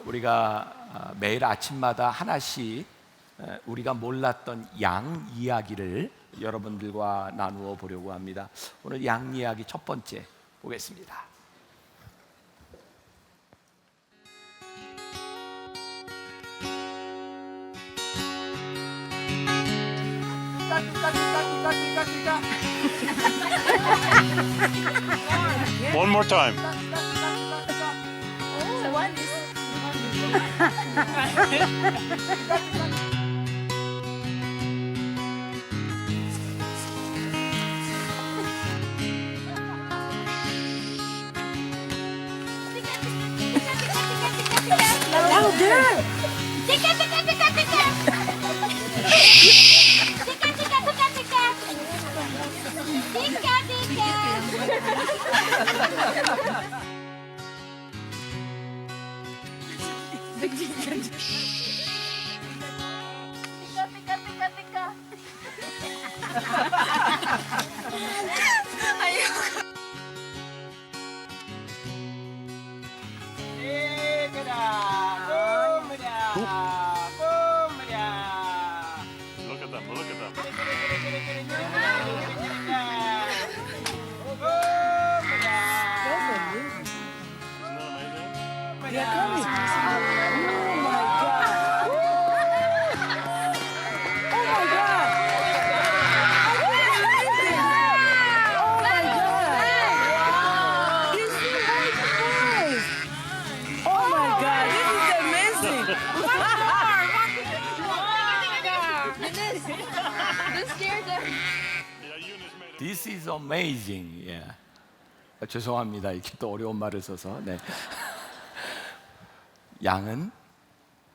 우리가 매일 아침마다 하나씩 우리가 몰랐던 양 이야기를 여러분들과 나누어 보려고 합니다. 오늘 양 이야기 첫 번째 보겠습니다. One more time. Louder! Tika, tika, tika, tika! Tika, tika, tika, tika! Tika, tika! Tika, tika, tika, tika! Look at them. Look at them. Isn't that amazing? They're coming. Oh my God. Oh my God. Oh my God. This is nice. Oh my God. This is amazing. Don't scare them. Yeah, Eunice made it. This is amazing. 죄송합니다. 이렇게 또 어려운 말을 써서. 네. 양은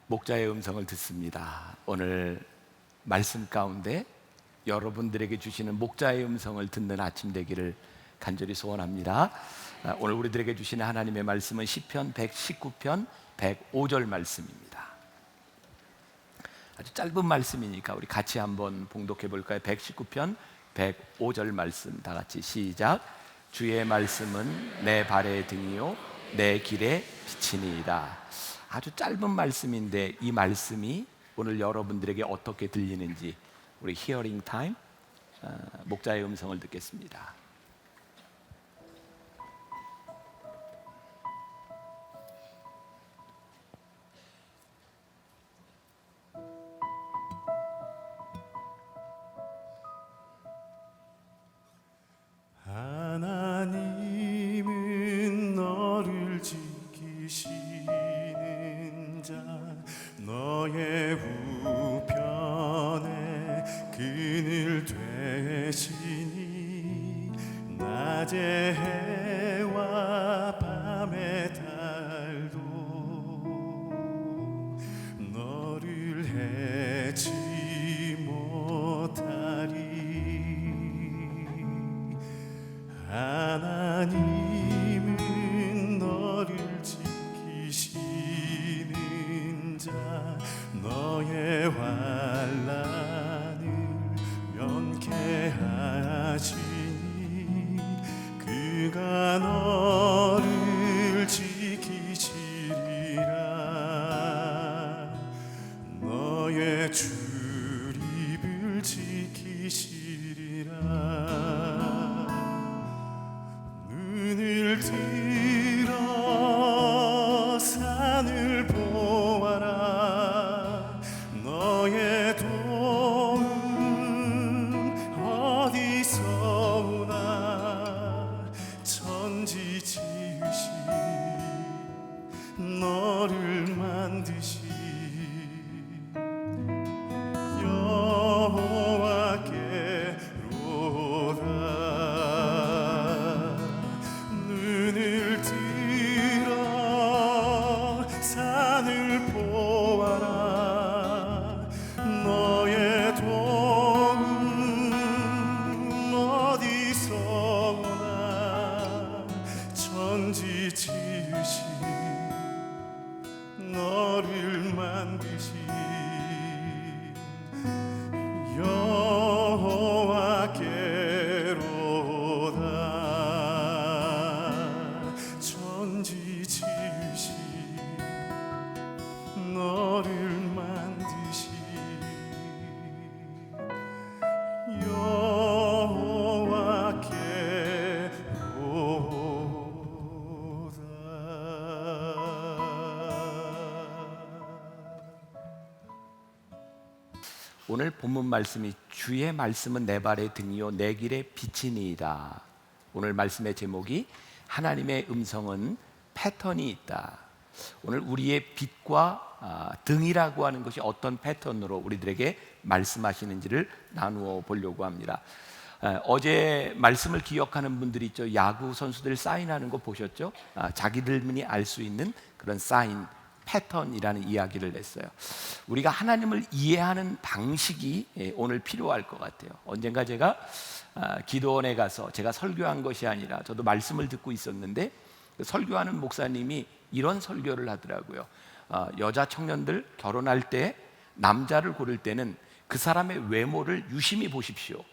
목자의 음성을 듣습니다. 오늘 말씀 가운데 여러분들에게 주시는 목자의 음성을 듣는 아침 되기를 간절히 소원합니다. 오늘 우리들에게 주시는 하나님의 말씀은 시편 119편 105절 말씀입니다. 아주 짧은 말씀이니까 우리 같이 한번 봉독해 볼까요? 119편 105절 말씀 다 같이 시작. 주의 말씀은 내 발의 등이요 내 길의 빛이니이다. 아주 짧은 말씀인데 이 말씀이 오늘 여러분들에게 어떻게 들리는지 우리 히어링 타임 목자의 음성을 듣겠습니다. 하나님은 너를 지키시는 자 너의 우편에 그늘 되시니 낮의 해와 밤의 달도 너를 해치 못하리. 하나님은 너를 지키시는 자 너의 환난을 면케하시니 그가 너를 지키시리라. 너의 출입을 지키시리라. 눈을 들어 산을 보아라. 너의 도움 어디서 오나. 천지 지으신 너를 만드신 여호와께로다. 눈을 들어 산을 보아라. 너의 도움 어디서 오나. 천지 지으신 너를 만드신 여호와께로다. 천지 지으신 오늘 본문 말씀이 주의 말씀은 내 발의 등이요 내 길의 빛이니이다. 오늘 말씀의 제목이 하나님의 음성은 패턴이 있다. 오늘 우리의 빛과 등이라고 하는 것이 어떤 패턴으로 우리들에게 말씀하시는지를 나누어 보려고 합니다. 어제 말씀을 기억하는 분들이 있죠. 야구 선수들 사인하는 거 보셨죠? 자기들만이 알 수 있는 그런 사인 패턴이라는 이야기를 했어요. 우리가 하나님을 이해하는 방식이 오늘 필요할 것 같아요. 언젠가 제가 기도원에 가서 제가 설교한 것이 아니라 저도 말씀을 듣고 있었는데 설교하는 목사님이 이런 설교를 하더라고요. 여자 청년들 결혼할 때 남자를 고를 때는 그 사람의 외모를 유심히 보십시오.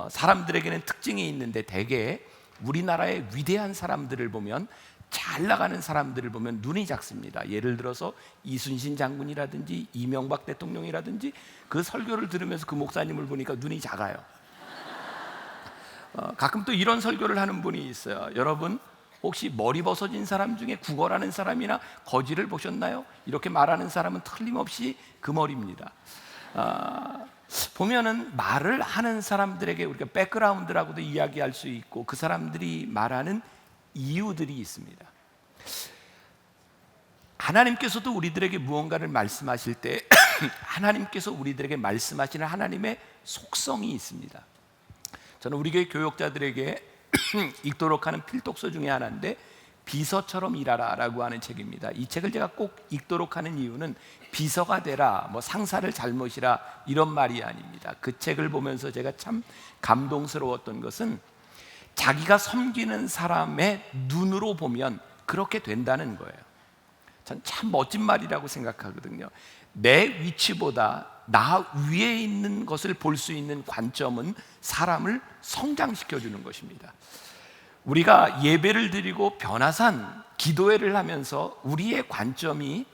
사람들에게는 특징이 있는데 대개 우리나라의 위대한 사람들을 보면, 잘 나가는 사람들을 보면 눈이 작습니다. 예를 들어서 이순신 장군이라든지 이명박 대통령이라든지 그 설교를 들으면서 그 목사님을 보니까 눈이 작아요. 가끔 또 이런 설교를 하는 분이 있어요. 여러분 혹시 머리 벗어진 사람 중에 구걸하는 사람이나 거지를 보셨나요? 이렇게 말하는 사람은 틀림없이 그 머리입니다. 보면은 말을 하는 사람들에게 우리가 백그라운드라고도 이야기할 수 있고 그 사람들이 말하는 이유들이 있습니다. 하나님께서도 우리들에게 무언가를 말씀하실 때 하나님께서 우리들에게 말씀하시는 하나님의 속성이 있습니다. 저는 우리 교회 교역자들에게 읽도록 하는 필독서 중에 하나인데 비서처럼 일하라 라고 하는 책입니다. 이 책을 제가 꼭 읽도록 하는 이유는 비서가 되라, 뭐 상사를 잘 모시라 이런 말이 아닙니다. 그 책을 보면서 제가 참 감동스러웠던 것은 자기가 섬기는 사람의 눈으로 보면 그렇게 된다는 거예요. 전 참 멋진 말이라고 생각하거든요. 내 위치보다 나 위에 있는 것을 볼 수 있는 관점은 사람을 성장시켜 주는 것입니다. 우리가 예배를 드리고 변화산 기도회를 하면서 우리의 관점이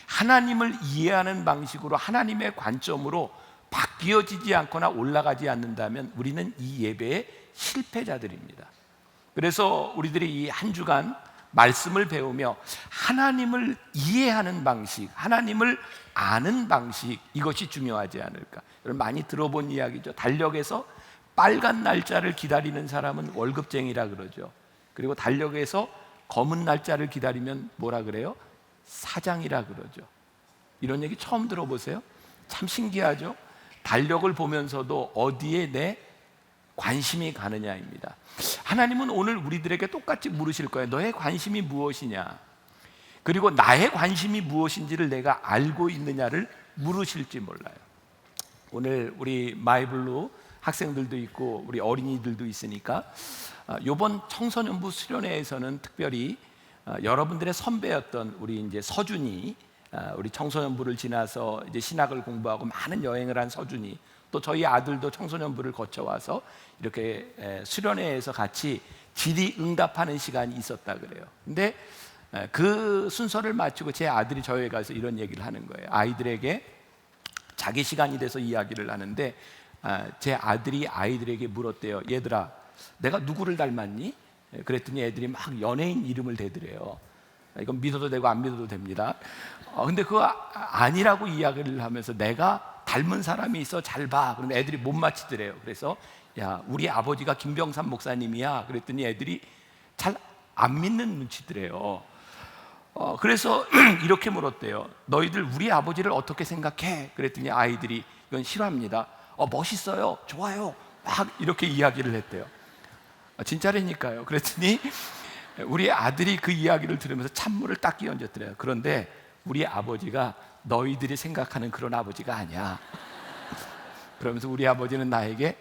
하나님을 이해하는 방식으로 하나님의 관점으로 바뀌어지지 않거나 올라가지 않는다면 우리는 이 예배의 실패자들입니다. 그래서 우리들이 이 한 주간 말씀을 배우며 하나님을 이해하는 방식, 하나님을 아는 방식, 이것이 중요하지 않을까. 여러분 많이 들어본 이야기죠. 달력에서 빨간 날짜를 기다리는 사람은 월급쟁이라 그러죠. 그리고 달력에서 검은 날짜를 기다리면 뭐라 그래요? 사장이라 그러죠. 이런 얘기 처음 들어보세요? 참 신기하죠? 달력을 보면서도 어디에 내 관심이 가느냐입니다. 하나님은 오늘 우리들에게 똑같이 물으실 거예요. 너의 관심이 무엇이냐? 그리고 나의 관심이 무엇인지를 내가 알고 있느냐를 물으실지 몰라요. 오늘 우리 마이블루 학생들도 있고 우리 어린이들도 있으니까 이번 청소년부 수련회에서는 특별히 여러분들의 선배였던 우리 이제 서준이, 우리 청소년부를 지나서 이제 신학을 공부하고 많은 여행을 한 서준이, 또 저희 아들도 청소년부를 거쳐와서 이렇게 수련회에서 같이 질의응답하는 시간이 있었다 그래요. 근데 그 순서를 마치고 제 아들이 저에 가서 이런 얘기를 하는 거예요. 아이들에게 자기 시간이 돼서 이야기를 하는데 제 아들이 아이들에게 물었대요. 얘들아, 내가 누구를 닮았니? 그랬더니 애들이 막 연예인 이름을 대더래요. 이건 믿어도 되고 안 믿어도 됩니다. 근데 그거 아니라고 이야기를 하면서 내가 닮은 사람이 있어, 잘 봐. 그러면 애들이 못 맞히더래요. 그래서 야, 우리 아버지가 김병삼 목사님이야. 그랬더니 애들이 잘 안 믿는 눈치더래요. 그래서 이렇게 물었대요. 너희들 우리 아버지를 어떻게 생각해? 그랬더니 아이들이 이건 싫어합니다. 멋있어요, 좋아요, 막 이렇게 이야기를 했대요. 진짜라니까요. 그랬더니 우리 아들이 그 이야기를 들으면서 찬물을 딱 끼얹었더래요. 그런데 우리 아버지가 너희들이 생각하는 그런 아버지가 아니야. 그러면서 우리 아버지는 나에게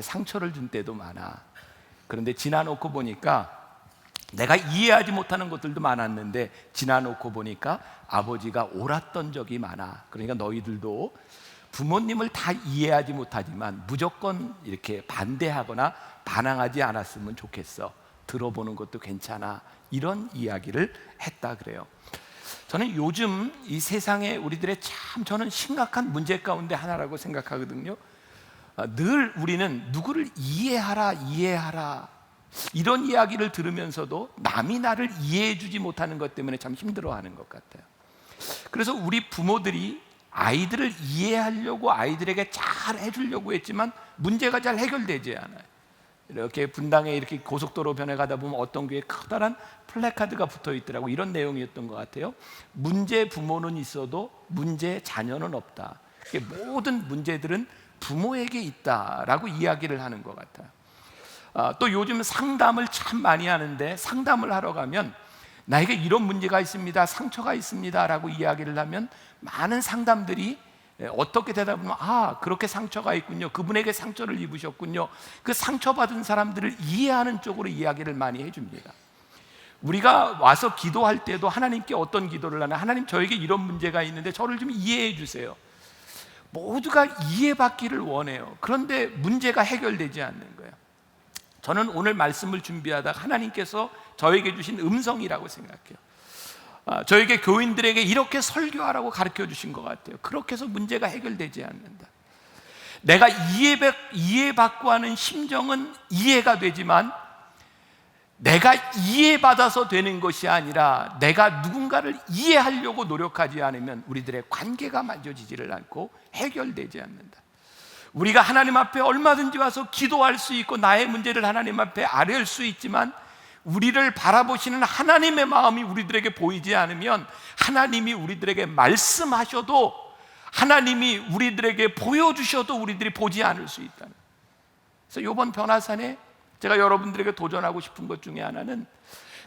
상처를 준 때도 많아. 그런데 지나놓고 보니까 내가 이해하지 못하는 것들도 많았는데 지나놓고 보니까 아버지가 옳았던 적이 많아. 그러니까 너희들도 부모님을 다 이해하지 못하지만 무조건 이렇게 반대하거나 반항하지 않았으면 좋겠어. 들어보는 것도 괜찮아. 이런 이야기를 했다 그래요. 저는 요즘 이 세상에 우리들의 참 저는 심각한 문제 가운데 하나라고 생각하거든요. 늘 우리는 누구를 이해하라 이런 이야기를 들으면서도 남이 나를 이해해 주지 못하는 것 때문에 참 힘들어하는 것 같아요. 그래서 우리 부모들이 아이들을 이해하려고 아이들에게 잘 해주려고 했지만 문제가 잘 해결되지 않아요. 이렇게 분당에 이렇게 고속도로 변해 가다 보면 어떤 교회에 커다란 플래카드가 붙어 있더라고. 이런 내용이었던 것 같아요. 문제 부모는 있어도 문제 자녀는 없다. 모든 문제들은 부모에게 있다라고 이야기를 하는 것 같아요. 또 요즘 상담을 참 많이 하는데, 상담을 하러 가면 나에게 이런 문제가 있습니다, 상처가 있습니다 라고 이야기를 하면 많은 상담들이 어떻게 대답하면 그렇게 상처가 있군요, 그분에게 상처를 입으셨군요, 그 상처받은 사람들을 이해하는 쪽으로 이야기를 많이 해줍니다. 우리가 와서 기도할 때도 하나님께 어떤 기도를 하나, 하나님 저에게 이런 문제가 있는데 저를 좀 이해해 주세요. 모두가 이해받기를 원해요. 그런데 문제가 해결되지 않는 거예요. 저는 오늘 말씀을 준비하다가 하나님께서 저에게 주신 음성이라고 생각해요. 저에게 교인들에게 이렇게 설교하라고 가르쳐 주신 것 같아요. 그렇게 해서 문제가 해결되지 않는다. 내가 이해받고 하는 심정은 이해가 되지만 내가 이해받아서 되는 것이 아니라 내가 누군가를 이해하려고 노력하지 않으면 우리들의 관계가 만져지지를 않고 해결되지 않는다. 우리가 하나님 앞에 얼마든지 와서 기도할 수 있고 나의 문제를 하나님 앞에 아뢰을 수 있지만 우리를 바라보시는 하나님의 마음이 우리들에게 보이지 않으면 하나님이 우리들에게 말씀하셔도, 하나님이 우리들에게 보여주셔도 우리들이 보지 않을 수 있다는. 그래서 이번 변화산에 제가 여러분들에게 도전하고 싶은 것 중에 하나는,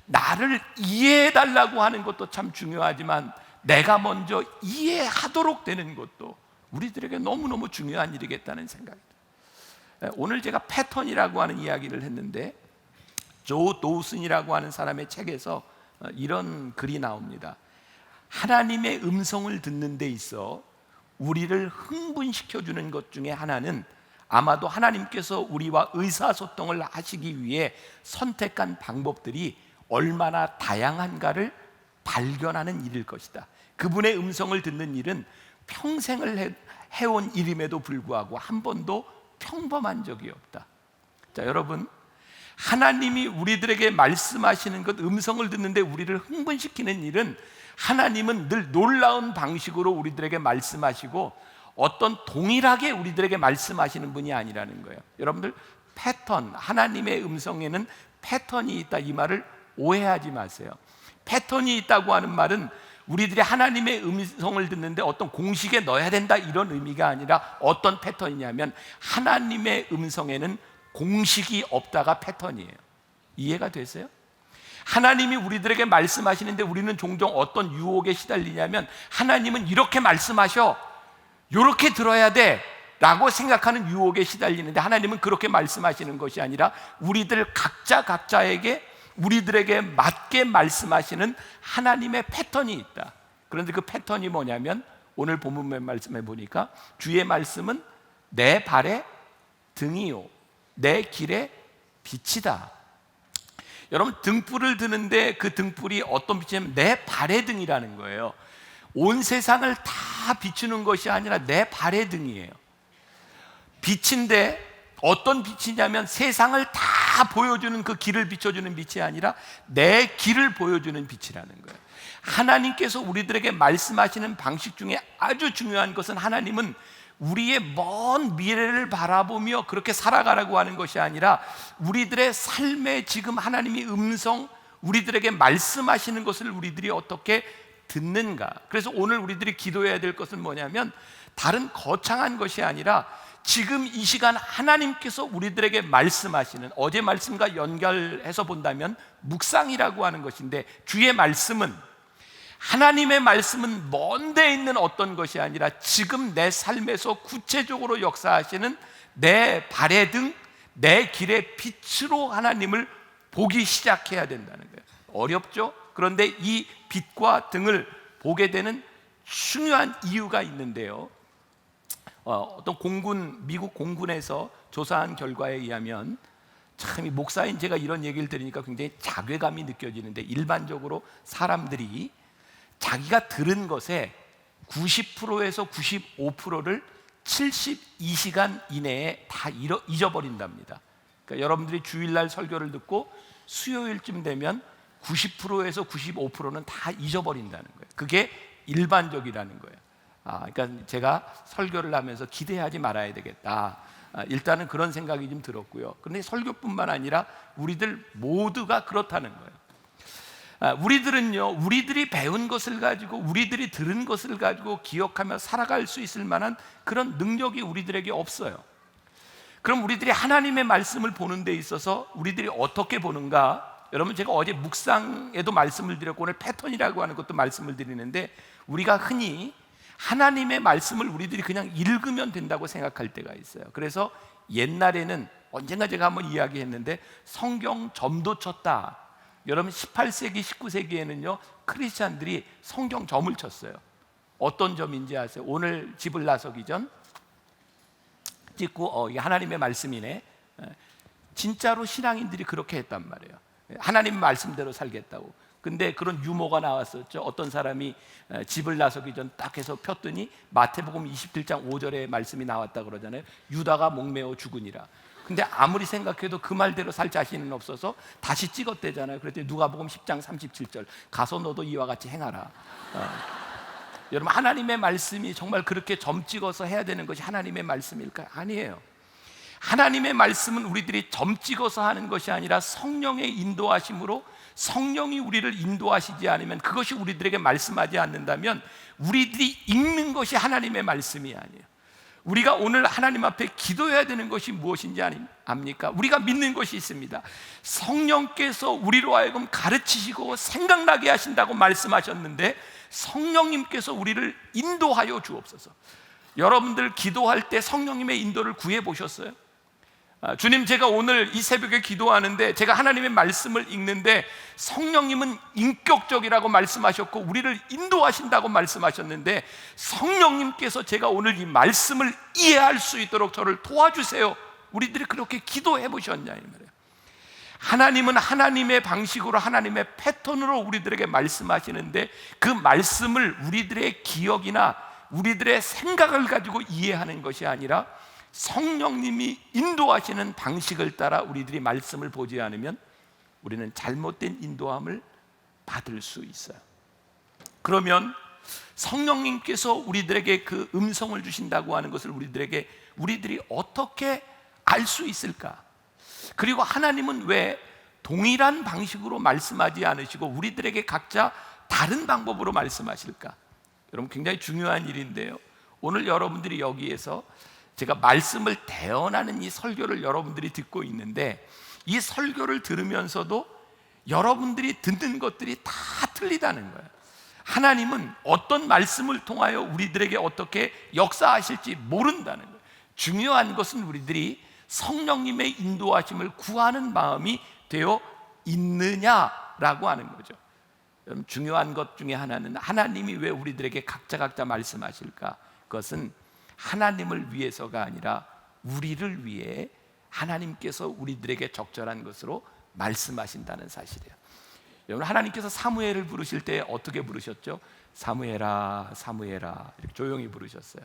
나를 이해해달라고 하는 것도 참 중요하지만 내가 먼저 이해하도록 되는 것도 우리들에게 너무너무 중요한 일이겠다는 생각입니다. 오늘 제가 패턴이라고 하는 이야기를 했는데, 조 도우슨이라고 하는 사람의 책에서 이런 글이 나옵니다. 하나님의 음성을 듣는 데 있어 우리를 흥분시켜주는 것 중에 하나는 아마도 하나님께서 우리와 의사소통을 하시기 위해 선택한 방법들이 얼마나 다양한가를 발견하는 일일 것이다. 그분의 음성을 듣는 일은 평생을 해온 일임에도 불구하고 한 번도 평범한 적이 없다. 자, 여러분, 하나님이 우리들에게 말씀하시는 것, 음성을 듣는데 우리를 흥분시키는 일은, 하나님은 늘 놀라운 방식으로 우리들에게 말씀하시고 어떤 동일하게 우리들에게 말씀하시는 분이 아니라는 거예요. 여러분들, 패턴, 하나님의 음성에는 패턴이 있다, 이 말을 오해하지 마세요. 패턴이 있다고 하는 말은 우리들이 하나님의 음성을 듣는데 어떤 공식에 넣어야 된다, 이런 의미가 아니라 어떤 패턴이냐면 하나님의 음성에는 공식이 없다가 패턴이에요. 이해가 되세요? 하나님이 우리들에게 말씀하시는데 우리는 종종 어떤 유혹에 시달리냐면, 하나님은 이렇게 말씀하셔, 이렇게 들어야 돼 라고 생각하는 유혹에 시달리는데, 하나님은 그렇게 말씀하시는 것이 아니라 우리들 각자에게 우리들에게 맞게 말씀하시는 하나님의 패턴이 있다. 그런데 그 패턴이 뭐냐면, 오늘 본문 말씀해 보니까 주의 말씀은 내 발의 등이요 내 길의 빛이다. 여러분, 등불을 드는데 그 등불이 어떤 빛이냐면 내 발의 등이라는 거예요. 온 세상을 다 비추는 것이 아니라 내 발의 등이에요. 빛인데 어떤 빛이냐면 세상을 다 보여주는, 그 길을 비춰주는 빛이 아니라 내 길을 보여주는 빛이라는 거예요. 하나님께서 우리들에게 말씀하시는 방식 중에 아주 중요한 것은, 하나님은 우리의 먼 미래를 바라보며 그렇게 살아가라고 하는 것이 아니라 우리들의 삶에 지금 하나님이 음성, 우리들에게 말씀하시는 것을 우리들이 어떻게 듣는가. 그래서 오늘 우리들이 기도해야 될 것은 뭐냐면, 다른 거창한 것이 아니라 지금 이 시간 하나님께서 우리들에게 말씀하시는, 어제 말씀과 연결해서 본다면 묵상이라고 하는 것인데, 주의 말씀은, 하나님의 말씀은 먼 데 있는 어떤 것이 아니라 지금 내 삶에서 구체적으로 역사하시는 내 발의 등, 내 길의 빛으로 하나님을 보기 시작해야 된다는 거예요. 어렵죠? 그런데 이 빛과 등을 보게 되는 중요한 이유가 있는데요, 어떤 공군, 미국 공군에서 조사한 결과에 의하면, 참 이 목사인 제가 이런 얘기를 들으니까 굉장히 자괴감이 느껴지는데, 일반적으로 사람들이 자기가 들은 것에 90%에서 95%를 72시간 이내에 다 잊어버린답니다. 그러니까 여러분들이 주일날 설교를 듣고 수요일쯤 되면 90%에서 95%는 다 잊어버린다는 거예요. 그게 일반적이라는 거예요. 그러니까 제가 설교를 하면서 기대하지 말아야 되겠다. 일단은 그런 생각이 좀 들었고요. 그런데 설교뿐만 아니라 우리들 모두가 그렇다는 거예요. 우리들은요, 우리들이 배운 것을 가지고, 우리들이 들은 것을 가지고 기억하며 살아갈 수 있을 만한 그런 능력이 우리들에게 없어요. 그럼 우리들이 하나님의 말씀을 보는 데 있어서 우리들이 어떻게 보는가? 여러분, 제가 어제 묵상에도 말씀을 드렸고 오늘 패턴이라고 하는 것도 말씀을 드리는데, 우리가 흔히 하나님의 말씀을 우리들이 그냥 읽으면 된다고 생각할 때가 있어요. 그래서 옛날에는 언젠가 제가 한번 이야기했는데 성경 점도 쳤다. 여러분, 18세기, 19세기에는요 크리스찬들이 성경 점을 쳤어요. 어떤 점인지 아세요? 오늘 집을 나서기 전 찍고 이게 하나님의 말씀이네. 진짜로 신앙인들이 그렇게 했단 말이에요. 하나님 말씀대로 살겠다고. 근데 그런 유머가 나왔었죠. 어떤 사람이 집을 나서기 전 딱 해서 폈더니 마태복음 27장 5절에 말씀이 나왔다 그러잖아요. 유다가 목매어 죽으니라. 근데 아무리 생각해도 그 말대로 살 자신은 없어서 다시 찍었대잖아요. 그랬더니 누가복음 10장 37절 가서 너도 이와 같이 행하라. 여러분, 하나님의 말씀이 정말 그렇게 점 찍어서 해야 되는 것이 하나님의 말씀일까요? 아니에요. 하나님의 말씀은 우리들이 점 찍어서 하는 것이 아니라 성령의 인도하심으로, 성령이 우리를 인도하시지 않으면, 그것이 우리들에게 말씀하지 않는다면 우리들이 읽는 것이 하나님의 말씀이 아니에요. 우리가 오늘 하나님 앞에 기도해야 되는 것이 무엇인지 압니까? 우리가 믿는 것이 있습니다. 성령께서 우리로 하여금 가르치시고 생각나게 하신다고 말씀하셨는데, 성령님께서 우리를 인도하여 주옵소서. 여러분들 기도할 때 성령님의 인도를 구해 보셨어요? 주님, 제가 오늘 이 새벽에 기도하는데 제가 하나님의 말씀을 읽는데 성령님은 인격적이라고 말씀하셨고 우리를 인도하신다고 말씀하셨는데, 성령님께서 제가 오늘 이 말씀을 이해할 수 있도록 저를 도와주세요. 우리들이 그렇게 기도해 보셨냐 이 말이에요. 하나님은 하나님의 방식으로, 하나님의 패턴으로 우리들에게 말씀하시는데, 그 말씀을 우리들의 기억이나 우리들의 생각을 가지고 이해하는 것이 아니라 성령님이 인도하시는 방식을 따라 우리들이 말씀을 보지 않으면 우리는 잘못된 인도함을 받을 수 있어요. 그러면 성령님께서 우리들에게 그 음성을 주신다고 하는 것을 우리들이 어떻게 알 수 있을까? 그리고 하나님은 왜 동일한 방식으로 말씀하지 않으시고 우리들에게 각자 다른 방법으로 말씀하실까? 여러분, 굉장히 중요한 일인데요, 오늘 여러분들이 여기에서 제가 말씀을 대언하는 이 설교를 여러분들이 듣고 있는데, 이 설교를 들으면서도 여러분들이 듣는 것들이 다 틀리다는 거예요. 하나님은 어떤 말씀을 통하여 우리들에게 어떻게 역사하실지 모른다는 거예요. 중요한 것은 우리들이 성령님의 인도하심을 구하는 마음이 되어 있느냐라고 하는 거죠. 여러분, 중요한 것 중에 하나는 하나님이 왜 우리들에게 각자 말씀하실까? 그것은 하나님을 위해서가 아니라 우리를 위해 하나님께서 우리들에게 적절한 것으로 말씀하신다는 사실이에요. 여러분, 하나님께서 사무엘을 부르실 때 어떻게 부르셨죠? 사무엘아, 사무엘아, 이렇게 조용히 부르셨어요.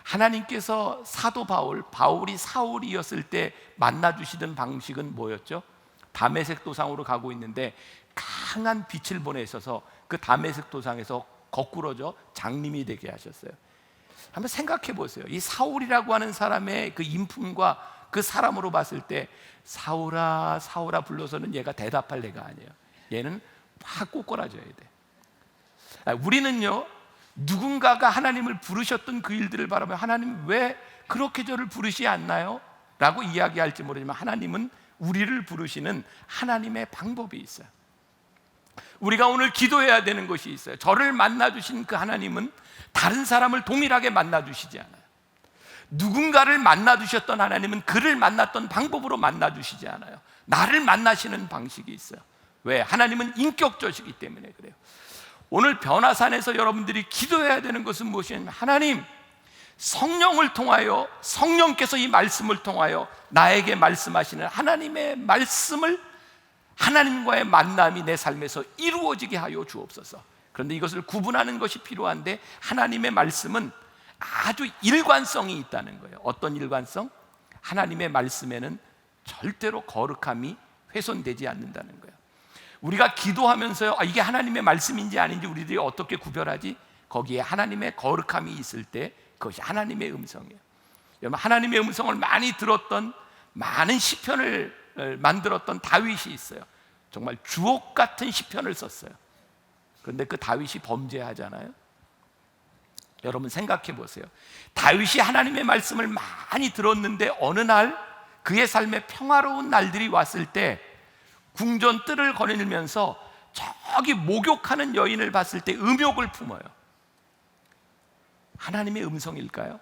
하나님께서 사도 바울이 사울이었을 때 만나주시던 방식은 뭐였죠? 다메섹 도상으로 가고 있는데 강한 빛을 보내셔서 그 다메섹 도상에서 거꾸로져 장님이 되게 하셨어요. 한번 생각해 보세요. 이 사울이라고 하는 사람의 그 인품과 그 사람으로 봤을 때 사울아, 사울아 불러서는 얘가 대답할 애가 아니에요. 얘는 확 꼬꾸라져야 돼. 우리는요, 누군가가 하나님을 부르셨던 그 일들을 바라보면 하나님 왜 그렇게 저를 부르시지 않나요? 라고 이야기할지 모르지만 하나님은 우리를 부르시는 하나님의 방법이 있어요. 우리가 오늘 기도해야 되는 것이 있어요. 저를 만나주신 그 하나님은 다른 사람을 동일하게 만나주시지 않아요. 누군가를 만나주셨던 하나님은 그를 만났던 방법으로 만나주시지 않아요. 나를 만나시는 방식이 있어요. 왜? 하나님은 인격적이기 때문에 그래요. 오늘 변화산에서 여러분들이 기도해야 되는 것은 무엇이냐면, 하나님, 성령을 통하여, 성령께서 이 말씀을 통하여 나에게 말씀하시는 하나님의 말씀을, 하나님과의 만남이 내 삶에서 이루어지게 하여 주옵소서. 그런데 이것을 구분하는 것이 필요한데, 하나님의 말씀은 아주 일관성이 있다는 거예요. 어떤 일관성? 하나님의 말씀에는 절대로 거룩함이 훼손되지 않는다는 거예요. 우리가 기도하면서요, 이게 하나님의 말씀인지 아닌지 우리들이 어떻게 구별하지? 거기에 하나님의 거룩함이 있을 때 그것이 하나님의 음성이에요. 여러분, 하나님의 음성을 많이 들었던, 많은 시편을 만들었던 다윗이 있어요. 정말 주옥 같은 시편을 썼어요. 그런데 그 다윗이 범죄하잖아요. 여러분 생각해 보세요. 다윗이 하나님의 말씀을 많이 들었는데 어느 날 그의 삶에 평화로운 날들이 왔을 때 궁전 뜰을 거닐면서 저기 목욕하는 여인을 봤을 때 음욕을 품어요. 하나님의 음성일까요?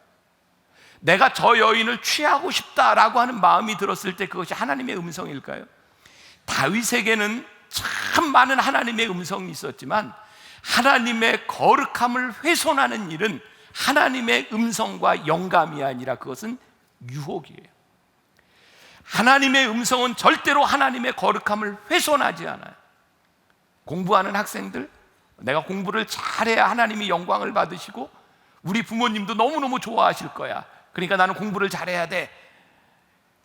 내가 저 여인을 취하고 싶다라고 하는 마음이 들었을 때 그것이 하나님의 음성일까요? 다윗에게는 참 많은 하나님의 음성이 있었지만 하나님의 거룩함을 훼손하는 일은 하나님의 음성과 영감이 아니라 그것은 유혹이에요. 하나님의 음성은 절대로 하나님의 거룩함을 훼손하지 않아요. 공부하는 학생들, 내가 공부를 잘해야 하나님이 영광을 받으시고 우리 부모님도 너무너무 좋아하실 거야. 그러니까 나는 공부를 잘해야 돼.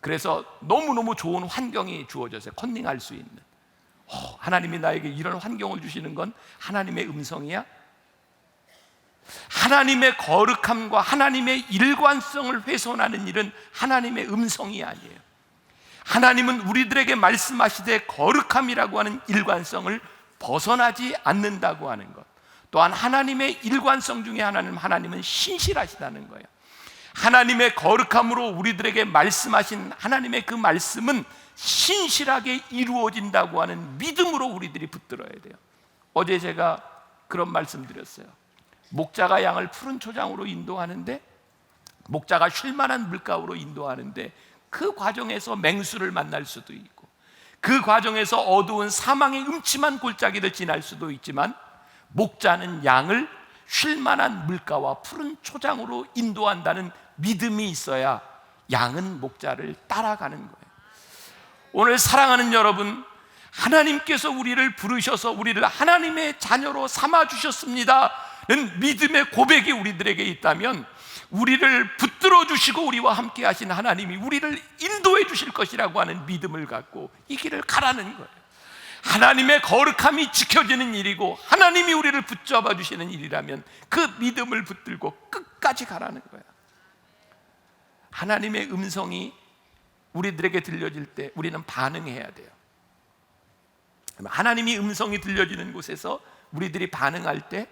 그래서 너무너무 좋은 환경이 주어졌어요. 컨닝할 수 있는. 하나님이 나에게 이런 환경을 주시는 건 하나님의 음성이야? 하나님의 거룩함과 하나님의 일관성을 훼손하는 일은 하나님의 음성이 아니에요. 하나님은 우리들에게 말씀하시되 거룩함이라고 하는 일관성을 벗어나지 않는다고 하는 것, 또한 하나님의 일관성 중에 하나는 하나님은 신실하시다는 거예요. 하나님의 거룩함으로 우리들에게 말씀하신 하나님의 그 말씀은 신실하게 이루어진다고 하는 믿음으로 우리들이 붙들어야 돼요. 어제 제가 그런 말씀 드렸어요. 목자가 양을 푸른 초장으로 인도하는데, 목자가 쉴만한 물가로 인도하는데 그 과정에서 맹수를 만날 수도 있고 그 과정에서 어두운 사망의 음침한 골짜기를 지날 수도 있지만 목자는 양을 쉴만한 물가와 푸른 초장으로 인도한다는 믿음이 있어야 양은 목자를 따라가는 거예요. 오늘 사랑하는 여러분, 하나님께서 우리를 부르셔서 우리를 하나님의 자녀로 삼아주셨습니다는 믿음의 고백이 우리들에게 있다면 우리를 붙들어 주시고 우리와 함께 하신 하나님이 우리를 인도해 주실 것이라고 하는 믿음을 갖고 이 길을 가라는 거예요. 하나님의 거룩함이 지켜지는 일이고 하나님이 우리를 붙잡아 주시는 일이라면 그 믿음을 붙들고 끝까지 가라는 거야. 하나님의 음성이 우리들에게 들려질 때 우리는 반응해야 돼요. 하나님이 음성이 들려지는 곳에서 우리들이 반응할 때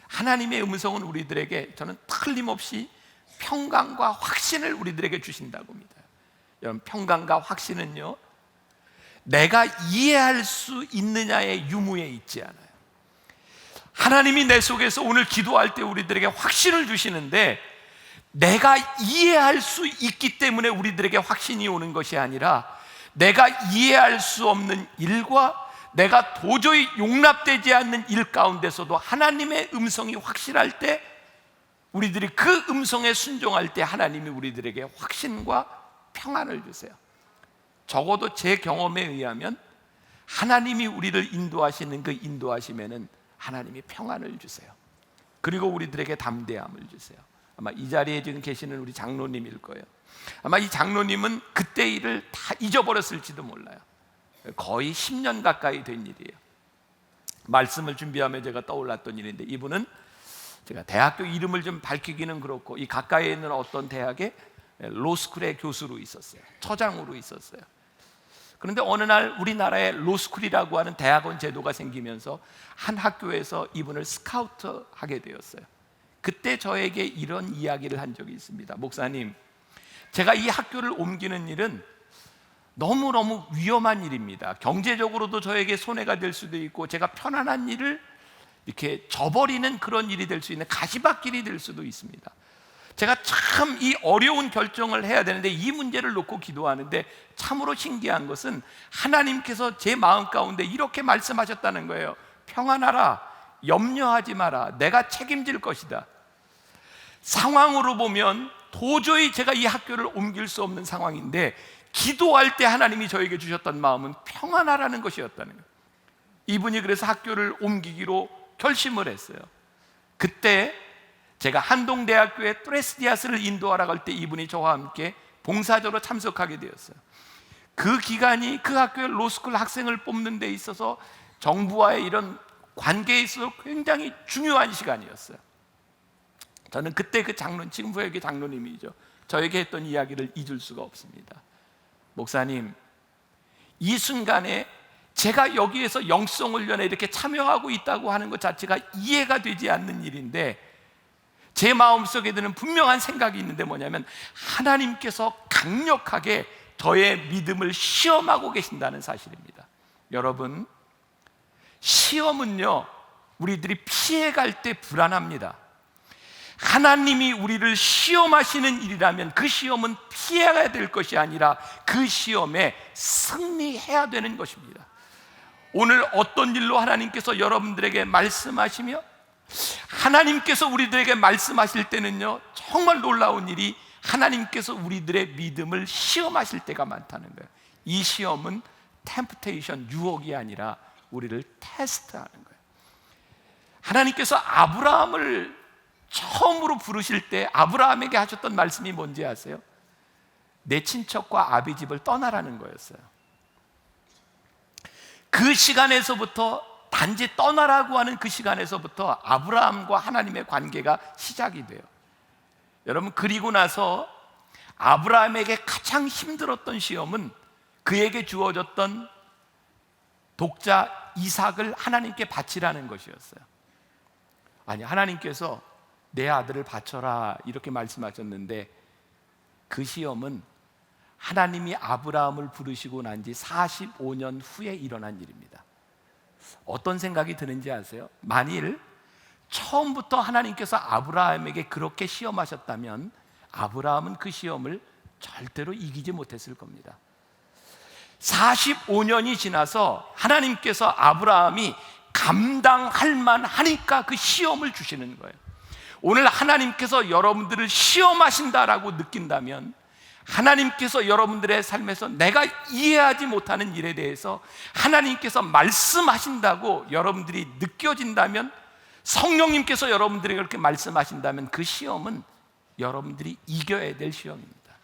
하나님의 음성은 우리들에게, 저는 틀림없이 평강과 확신을 우리들에게 주신다고 믿어요. 여러분, 평강과 확신은요, 내가 이해할 수 있느냐의 유무에 있지 않아요. 하나님이 내 속에서 오늘 기도할 때 우리들에게 확신을 주시는데 내가 이해할 수 있기 때문에 우리들에게 확신이 오는 것이 아니라 내가 이해할 수 없는 일과 내가 도저히 용납되지 않는 일 가운데서도 하나님의 음성이 확실할 때, 우리들이 그 음성에 순종할 때 하나님이 우리들에게 확신과 평안을 주세요. 적어도 제 경험에 의하면 하나님이 우리를 인도하시는 그 인도하심에는 하나님이 평안을 주세요. 그리고 우리들에게 담대함을 주세요. 아마 이 자리에 지금 계시는 우리 장로님일 거예요. 아마 이 장로님은 그때 일을 다 잊어버렸을지도 몰라요. 거의 10년 가까이 된 일이에요. 말씀을 준비하며 제가 떠올랐던 일인데, 이분은 제가 대학교 이름을 좀 밝히기는 그렇고 이 가까이에 있는 어떤 대학에 로스쿨의 교수로 있었어요. 처장으로 있었어요. 그런데 어느 날 우리나라에 로스쿨이라고 하는 대학원 제도가 생기면서 한 학교에서 이분을 스카우트하게 되었어요. 그때 저에게 이런 이야기를 한 적이 있습니다. 목사님, 제가 이 학교를 옮기는 일은 너무너무 위험한 일입니다. 경제적으로도 저에게 손해가 될 수도 있고 제가 편안한 일을 이렇게 저버리는 그런 일이 될 수 있는 가시밭길이 될 수도 있습니다. 제가 참 이 어려운 결정을 해야 되는데 이 문제를 놓고 기도하는데 참으로 신기한 것은 하나님께서 제 마음 가운데 이렇게 말씀하셨다는 거예요. 평안하라, 염려하지 마라, 내가 책임질 것이다. 상황으로 보면 도저히 제가 이 학교를 옮길 수 없는 상황인데 기도할 때 하나님이 저에게 주셨던 마음은 평안하라는 것이었다는 거예요. 이분이 그래서 학교를 옮기기로 결심을 했어요. 그때 제가 한동대학교에 트레스디아스를 인도하러 갈 때 이분이 저와 함께 봉사자로 참석하게 되었어요. 그 기간이 그 학교의 로스쿨 학생을 뽑는 데 있어서 정부와의 이런 관계에 있어서 굉장히 중요한 시간이었어요. 저는 그때 그 장로님, 지금 부여기 장로님이죠, 저에게 했던 이야기를 잊을 수가 없습니다. 목사님, 이 순간에 제가 여기에서 영성훈련에 이렇게 참여하고 있다고 하는 것 자체가 이해가 되지 않는 일인데, 제 마음속에 드는 분명한 생각이 있는데 뭐냐면, 하나님께서 강력하게 저의 믿음을 시험하고 계신다는 사실입니다. 여러분, 시험은요, 우리들이 피해갈 때 불안합니다. 하나님이 우리를 시험하시는 일이라면 그 시험은 피해야 될 것이 아니라 그 시험에 승리해야 되는 것입니다. 오늘 어떤 일로 하나님께서 여러분들에게 말씀하시며, 하나님께서 우리들에게 말씀하실 때는요, 정말 놀라운 일이 하나님께서 우리들의 믿음을 시험하실 때가 많다는 거예요. 이 시험은 템프테이션, 유혹이 아니라 우리를 테스트하는 거예요. 하나님께서 아브라함을 처음으로 부르실 때 아브라함에게 하셨던 말씀이 뭔지 아세요? 내 친척과 아비 집을 떠나라는 거였어요. 그 시간에서부터, 단지 떠나라고 하는 그 시간에서부터 아브라함과 하나님의 관계가 시작이 돼요. 여러분, 그리고 나서 아브라함에게 가장 힘들었던 시험은 그에게 주어졌던 독자 이삭을 하나님께 바치라는 것이었어요. 아니, 하나님께서 내 아들을 바쳐라 이렇게 말씀하셨는데, 그 시험은 하나님이 아브라함을 부르시고 난 지 45년 후에 일어난 일입니다. 어떤 생각이 드는지 아세요? 만일 처음부터 하나님께서 아브라함에게 그렇게 시험하셨다면 아브라함은 그 시험을 절대로 이기지 못했을 겁니다. 45년이 지나서 하나님께서 아브라함이 감당할 만하니까 그 시험을 주시는 거예요. 오늘 하나님께서 여러분들을 시험하신다라고 느낀다면, 하나님께서 여러분들의 삶에서 내가 이해하지 못하는 일에 대해서 하나님께서 말씀하신다고 여러분들이 느껴진다면, 성령님께서 여러분들에게 그렇게 말씀하신다면 그 시험은 여러분들이 이겨야 될 시험입니다.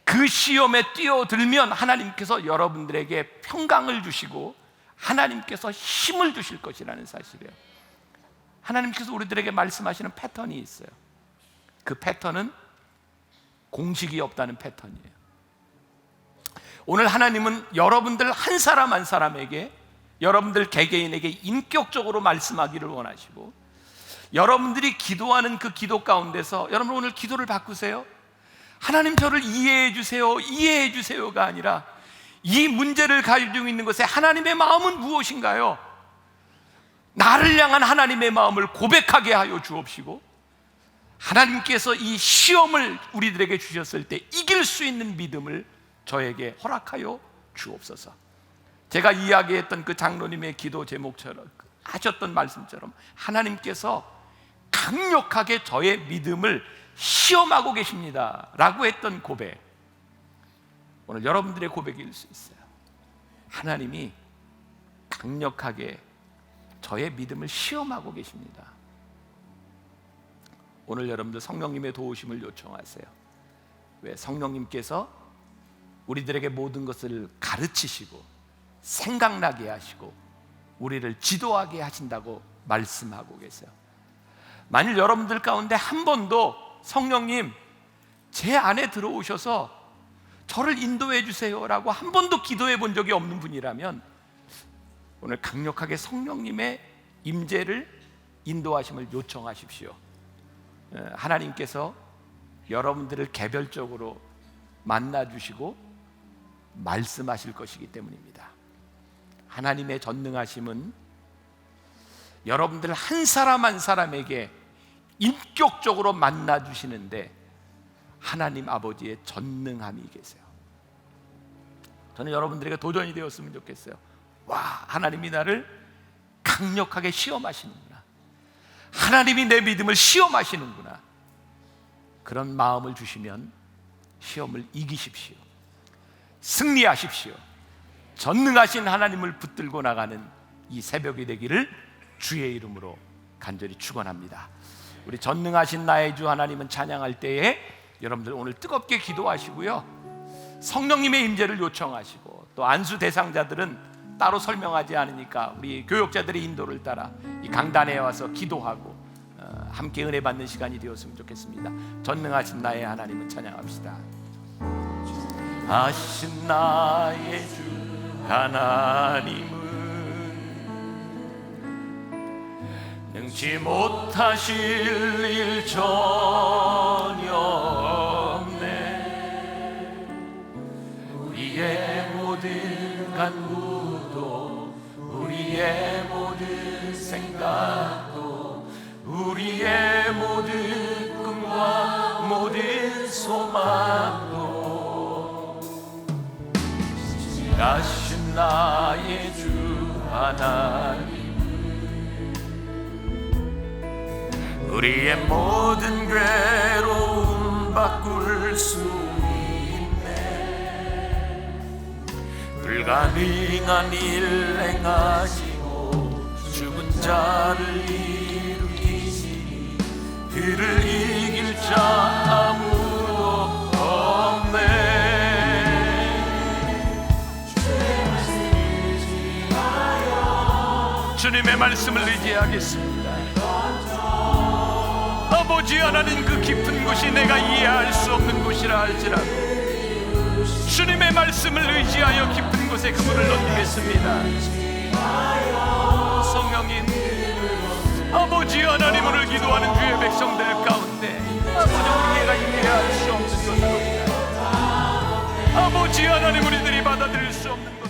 그 시험에 뛰어들면 하나님께서 여러분들에게 평강을 주시고 하나님께서 힘을 주실 것이라는 사실이에요. 하나님께서 우리들에게 말씀하시는 패턴이 있어요. 그 패턴은 공식이 없다는 패턴이에요. 오늘 하나님은 여러분들 한 사람 한 사람에게, 여러분들 개개인에게 인격적으로 말씀하기를 원하시고, 여러분들이 기도하는 그 기도 가운데서 여러분 오늘 기도를 바꾸세요. 하나님, 저를 이해해 주세요, 이해해 주세요가 아니라, 이 문제를 가지고 있는 것에 하나님의 마음은 무엇인가요? 나를 향한 하나님의 마음을 고백하게 하여 주옵시고, 하나님께서 이 시험을 우리들에게 주셨을 때 이길 수 있는 믿음을 저에게 허락하여 주옵소서. 제가 이야기했던 그 장로님의 기도 제목처럼, 하셨던 말씀처럼 하나님께서 강력하게 저의 믿음을 시험하고 계십니다 라고 했던 고백, 오늘 여러분들의 고백일 수 있어요. 하나님이 강력하게 저의 믿음을 시험하고 계십니다. 오늘 여러분들 성령님의 도우심을 요청하세요. 왜? 성령님께서 우리들에게 모든 것을 가르치시고 생각나게 하시고 우리를 지도하게 하신다고 말씀하고 계세요. 만일 여러분들 가운데 한 번도 성령님, 제 안에 들어오셔서 저를 인도해 주세요 라고 한 번도 기도해 본 적이 없는 분이라면, 오늘 강력하게 성령님의 임재를, 인도하심을 요청하십시오. 하나님께서 여러분들을 개별적으로 만나주시고 말씀하실 것이기 때문입니다. 하나님의 전능하심은 여러분들 한 사람 한 사람에게 인격적으로 만나주시는데 하나님 아버지의 전능함이 계세요. 저는 여러분들에게 도전이 되었으면 좋겠어요. 와, 하나님이 나를 강력하게 시험하시는구나, 하나님이 내 믿음을 시험하시는구나. 그런 마음을 주시면 시험을 이기십시오. 승리하십시오. 전능하신 하나님을 붙들고 나가는 이 새벽이 되기를 주의 이름으로 간절히 축원합니다. 우리 전능하신 나의 주 하나님은 찬양할 때에 여러분들 오늘 뜨겁게 기도하시고요, 성령님의 임재를 요청하시고, 또 안수 대상자들은 따로 설명하지 않으니까 우리 교역자들의 인도를 따라 이 강단에 와서 기도하고 함께 은혜 받는 시간이 되었으면 좋겠습니다. 전능하신 나의 하나님을 찬양합시다. 하신 나의 주 하나님은 능치 못하실 일 전혀 없네. 우리의 모든 간구도 우리의 모든 생각도 우리의 모든 꿈과 모든 소망도 하신 나의 주 하나님 우리의 모든 괴로움 바꿀 수 있네. 불가능한 일 행하시고 죽은 자를 일으키시니 그를 이길 자 아무도 없네. 주님의 말씀을 의지하겠습니다. 아버지 하나님, 그 깊은 곳이 내가 이해할 수 없는 곳이라 할지라도 주님의 말씀을 의지하여 깊은 곳에 그물을 던지겠습니다. 성령님, 아버지 하나님, 오늘 기도하는 주의 백성들 가운데 아버지 우리가 이해할 수 없는 것으로 아버지 하나님, 우리들이 받아들일 수 없는 것